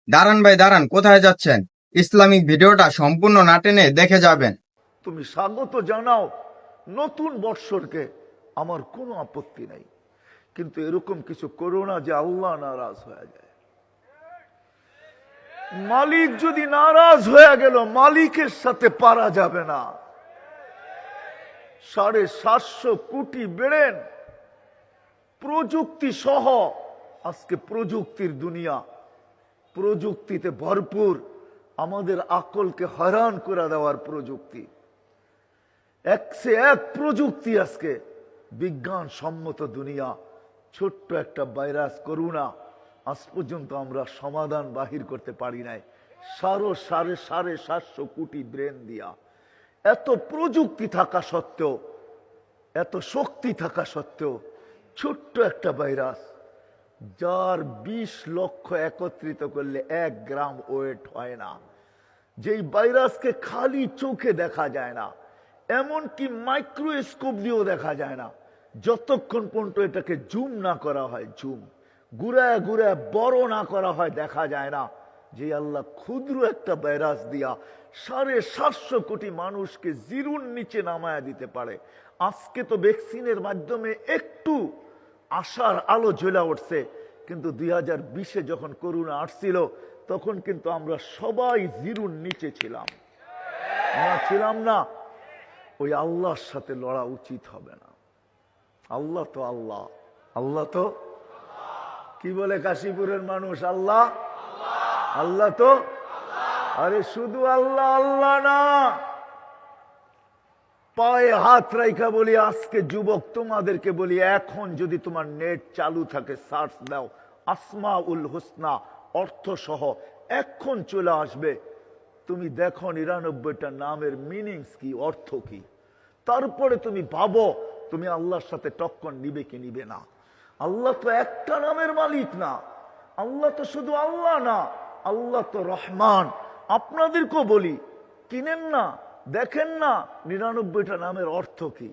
দাঁড়ান ভাই দাঁড়ান, কোথায় যাচ্ছেন? ইসলামিক ভিডিওটা সম্পূর্ণ না টেনে দেখে যাবেন। তুমি স্বাগত জানাও নতুন বৎসরকে, আমার কোনো আপত্তি নাই, কিন্তু এরকম কিছু করো না যে আল্লাহ নারাজ হয়ে যায়। মালিক যদি নারাজ হয়ে গেল, মালিকের সাথে পারা যাবে না। 750 কোটি বেড়েন প্রযুক্তি সহ, আজকে প্রযুক্তির দুনিয়া, প্রযুক্তিতে ভরপুর, আমাদের আকলকে হয়রান করে দেওয়ার প্রযুক্তি, একসে এক প্রযুক্তি। আজকে বিজ্ঞান সম্মত দুনিয়া, ছোট্ট একটা ভাইরাস করোনা, আজ পর্যন্ত আমরা সমাধান বাহির করতে পারি নাই। 750 কোটি ব্রেন দিয়া, এত প্রযুক্তি থাকা সত্ত্বেও, এত শক্তি থাকা সত্ত্বেও ছোট্ট একটা ভাইরাস, যার 20 লক্ষ একত্রিত করলে 1 গ্রাম ওয়েট হয় না, যেই ভাইরাসকে খালি চোখে দেখা যায় না, এমনকি মাইক্রোস্কোপ দিয়েও দেখা যায় না, যতক্ষণ পর্যন্ত এটাকে জুম না করা হয়, জুম ঘুরায় ঘুরায় বড় না করা হয়, দেখা যায় না। যে আল্লাহ ক্ষুদ্র একটা ভাইরাস দিয়া 750 কোটি মানুষকে জিরুর নিচে নামায়া দিতে পারে। আজকে তো ভ্যাকসিনের মাধ্যমে একটু আশার আলো জ্বলে উঠছে, কিন্তু 2020-এ যখন করোনা আসছিল, তখন কিন্তু আমরা সবাই জিরুর নিচে ছিলাম, আমরা ছিলাম না। ওই আল্লাহর সাথে লড়া উচিত হবে না। আল্লাহ তো আল্লাহ, আল্লাহ তো কি বলে কাশীপুরের মানুষ, আল্লাহ আল্লাহ তো, আরে শুধু আল্লাহ আল্লাহ না, পায়ে হাত রাইখা বলি, আজকে যুবক তোমাদেরকে বলি, এখন যদি তোমার নেট চালু থাকে, সার্চ দাও আসমাউল হুসনা অর্থ সহ, এখন চলে আসবে। তুমি দেখো 99টা নামের মিনিংস কি, অর্থ কি, তারপরে তুমি ভাবো তুমি আল্লাহর সাথে টক্কর নিবে কি নিবে না। আল্লাহ তো একটা নামের মালিক না, আল্লাহ তো শুধু আল্লাহ না, আল্লাহ তো রহমান। আপনাদেরকেও বলি, কিনেন না, দেখেন না 99টা নামের অর্থ কি।